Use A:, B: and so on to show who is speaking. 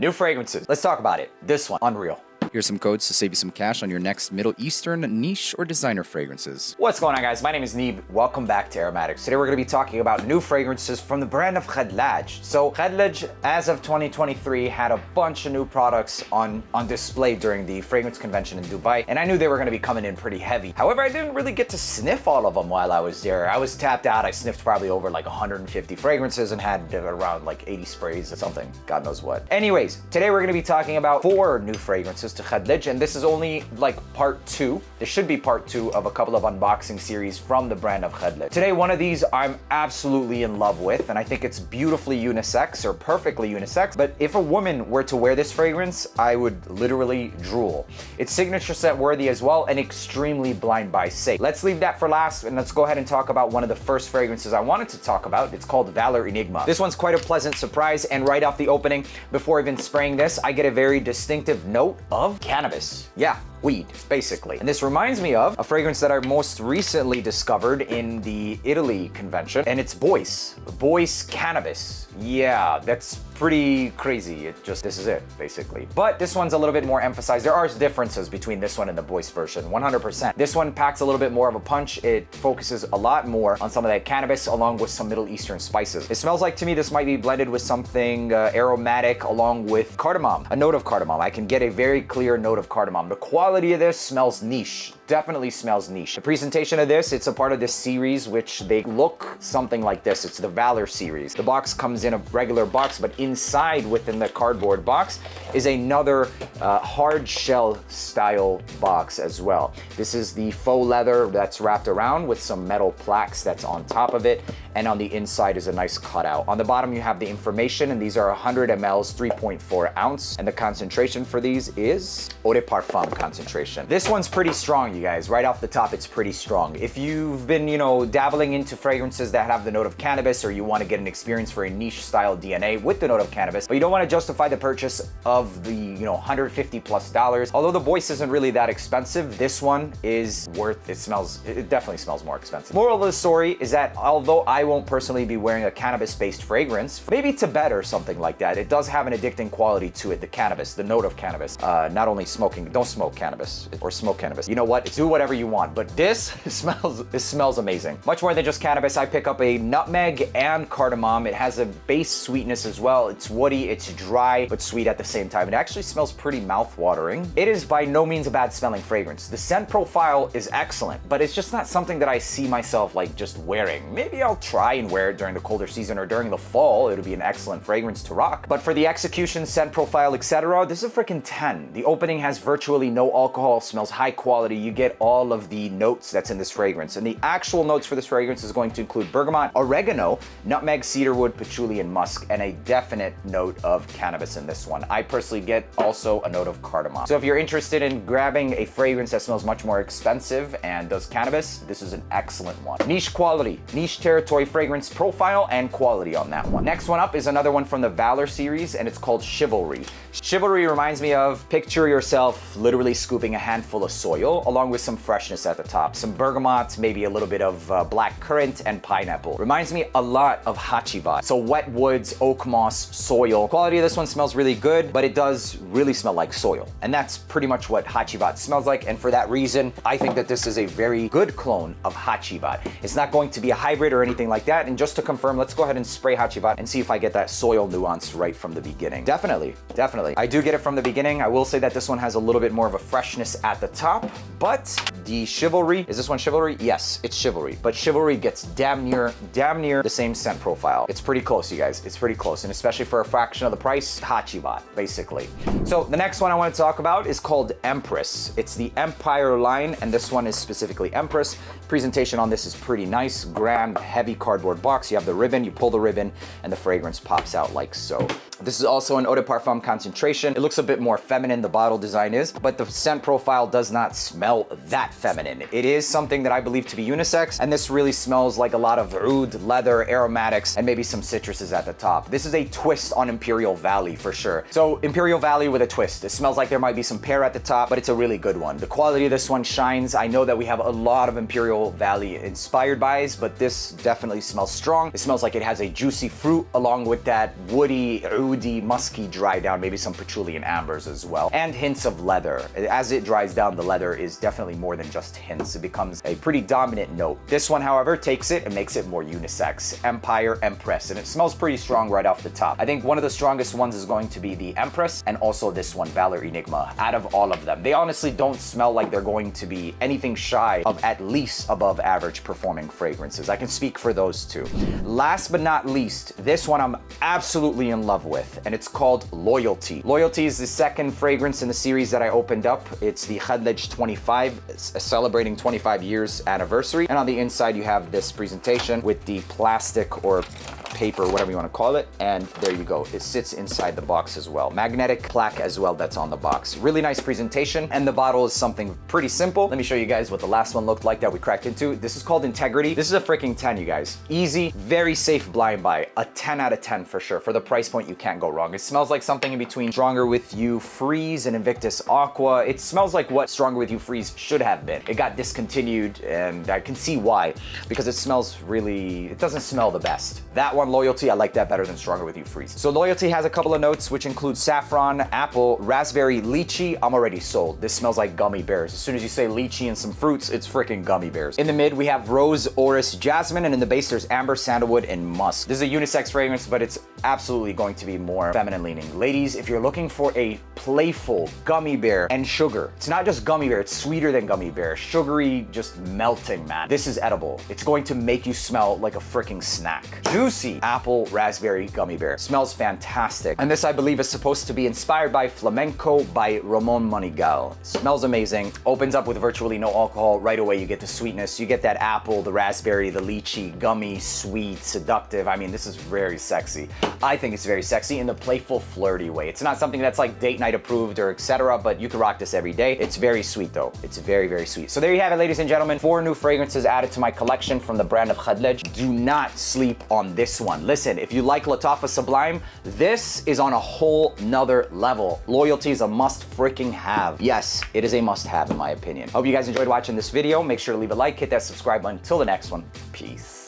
A: New fragrances. Let's talk about it. This one, unreal.
B: Here's some codes to save you some cash on your next Middle Eastern niche or designer fragrances.
A: What's going on, guys? My name is Neeb. Welcome back to AROMATIX. Today we're going to be talking about new fragrances from the brand of Khadlaj. So Khadlaj, as of 2023, had a bunch of new products on display during the fragrance convention in Dubai, and I knew they were going to be coming in pretty heavy. However, I didn't really get to sniff all of them while I was there. I was tapped out. I sniffed probably over like 150 fragrances and had around like 80 sprays or something. God knows what. Anyways, today we're going to be talking about 4 new fragrances to Khadlaj, and this is only like part 2. There should be part 2 of a couple of unboxing series from the brand of Khadlaj. Today, one of these I'm absolutely in love with, and I think it's beautifully unisex or perfectly unisex, but if a woman were to wear this fragrance, I would literally drool. It's signature scent worthy as well, and extremely blind buy safe. Let's leave that for last, and let's go ahead and talk about one of the first fragrances I wanted to talk about. It's called Valor Enigma. This one's quite a pleasant surprise, and right off the opening, before even spraying this, I get a very distinctive note of cannabis. Yeah, weed, basically. And this reminds me of a fragrance that I most recently discovered in the Italy convention, and it's Boyce Cannabis. Yeah, that's pretty crazy. This is it, basically. But this one's a little bit more emphasized. There are differences between this one and the Boyce version, 100%. This one packs a little bit more of a punch. It focuses a lot more on some of that cannabis along with some Middle Eastern spices. It smells like, to me, this might be blended with something aromatic along with cardamom, a note of cardamom. I can get a very clear note of cardamom. The quality of this smells niche. Definitely smells niche. The presentation of this, it's a part of this series, which they look something like this. It's the Valor series. The box comes in a regular box, but inside within the cardboard box is another hard shell style box as well. This is the faux leather that's wrapped around with some metal plaques that's on top of it, and on the inside is a nice cutout. On the bottom you have the information, and these are 100 mLs, 3.4 ounce, and the concentration for these is eau de parfum concentration. This one's pretty strong, you guys. Right off the top, it's pretty strong. If you've been, dabbling into fragrances that have the note of cannabis, or you want to get an experience for a niche style DNA with the note of cannabis, but you don't want to justify the purchase of the, $150+. Although the Boyce isn't really that expensive, this one is worth it. It definitely smells more expensive. Moral of the story is that although I won't personally be wearing a cannabis-based fragrance, maybe to bed or something like that, it does have an addicting quality to it, the cannabis, the note of cannabis. Not only smoking, don't smoke cannabis or smoke cannabis. You know what? Do whatever you want, but this smells amazing. Much more than just cannabis, I pick up a nutmeg and cardamom. It has a base sweetness as well. It's woody, it's dry, but sweet at the same time. It actually smells pretty mouth-watering. It is by no means a bad smelling fragrance. The scent profile is excellent, but it's just not something that I see myself like just wearing. Maybe I'll try and wear it during the colder season or during the fall. It'll be an excellent fragrance to rock. But for the execution, scent profile, etc., this is a freaking 10. The opening has virtually no alcohol, smells high quality. You get all of the notes that's in this fragrance. And the actual notes for this fragrance is going to include bergamot, oregano, nutmeg, cedarwood, patchouli, and musk, and a definite note of cannabis in this one. I personally get also a note of cardamom. So if you're interested in grabbing a fragrance that smells much more expensive and does cannabis, this is an excellent one. Niche quality, niche territory fragrance profile and quality on that one. Next one up is another one from the Valor series, and it's called Chivalry. Chivalry reminds me of, picture yourself literally scooping a handful of soil along with some freshness at the top. Some bergamot, maybe a little bit of black currant and pineapple. Reminds me a lot of Hachivat. So wet woods, oak moss, soil. Quality of this one smells really good, but it does really smell like soil. And that's pretty much what Hachivat smells like. And for that reason, I think that this is a very good clone of Hachivat. It's not going to be a hybrid or anything like that. And just to confirm, let's go ahead and spray Hachivat and see if I get that soil nuance right from the beginning. Definitely. I do get it from the beginning. I will say that this one has a little bit more of a freshness at the top, but the Chivalry, is this one Chivalry? Yes, it's Chivalry, but Chivalry gets damn near the same scent profile. It's pretty close, you guys. It's pretty close, and especially for a fraction of the price, Hachivat, basically. So the next one I want to talk about is called Empress. It's the Empire line, and this one is specifically Empress. Presentation on this is pretty nice, grand, heavy cardboard box. You have the ribbon, you pull the ribbon, and the fragrance pops out like so. This is also an eau de parfum concentration. It looks a bit more feminine, the bottle design is, but the scent profile does not smell smell that feminine. It is something that I believe to be unisex, and this really smells like a lot of oud, leather, aromatics, and maybe some citruses at the top. This is a twist on Imperial Valley for sure. So Imperial Valley with a twist. It smells like there might be some pear at the top, but it's a really good one. The quality of this one shines. I know that we have a lot of Imperial Valley inspired buys, but this definitely smells strong. It smells like it has a juicy fruit along with that woody, oudy, musky dry down, maybe some patchouli and ambers as well, and hints of leather. As it dries down, the leather is definitely more than just hints. It becomes a pretty dominant note. This one, however, takes it and makes it more unisex. Empire, Empress, and it smells pretty strong right off the top. I think one of the strongest ones is going to be the Empress, and also this one, Valor Enigma, out of all of them. They honestly don't smell like they're going to be anything shy of at least above average performing fragrances. I can speak for those two. Last but not least, this one I'm absolutely in love with, and it's called Loyalty. Loyalty is the second fragrance in the series that I opened up. It's the Khadlaj 25. It's celebrating 25 years anniversary, and on the inside you have this presentation with the plastic or paper, whatever you want to call it, and there you go. It sits inside the box as well. Magnetic plaque as well that's on the box. Really nice presentation, and the bottle is something pretty simple. Let me show you guys what the last one looked like that we cracked into. This is called Integrity. This is a freaking 10, you guys. Easy, very safe blind buy. A 10 out of 10 for sure. For the price point, you can't go wrong. It smells like something in between Stronger With You Freeze and Invictus Aqua. It smells like what Stronger With You Freeze should have been. It got discontinued, and I can see why, because it smells really, it doesn't smell the best. That one, Loyalty, I like that better than Stronger With You Freeze. So Loyalty has a couple of notes, which include saffron, apple, raspberry, lychee. I'm already sold. This smells like gummy bears. As soon as you say lychee and some fruits, it's freaking gummy bears. In the mid, we have rose, orris, jasmine, and in the base, there's amber, sandalwood, and musk. This is a unisex fragrance, but it's absolutely going to be more feminine leaning. Ladies, if you're looking for a playful gummy bear and sugar, it's not just gummy bear, it's sweeter than gummy bear. Sugary, just melting, man. This is edible. It's going to make you smell like a freaking snack. Juicy apple, raspberry, gummy bear. Smells fantastic. And this, I believe, is supposed to be inspired by Flamenco by Ramon Monigal. Smells amazing. Opens up with virtually no alcohol. Right away, you get the sweetness. You get that apple, the raspberry, the lychee, gummy, sweet, seductive. I mean, this is very sexy. I think it's very sexy in the playful, flirty way. It's not something that's like date night approved or etc., but you can rock this every day. It's very sweet though. It's very, very sweet. So there you have it, ladies and gentlemen. 4 new fragrances added to my collection from the brand of Khadlaj. Do not sleep on this one. Listen, if you like Lattafa Sublime, this is on a whole nother level. Loyalty is a must freaking have. Yes, it is a must have in my opinion. Hope you guys enjoyed watching this video. Make sure to leave a like, hit that subscribe button. Till the next one, peace.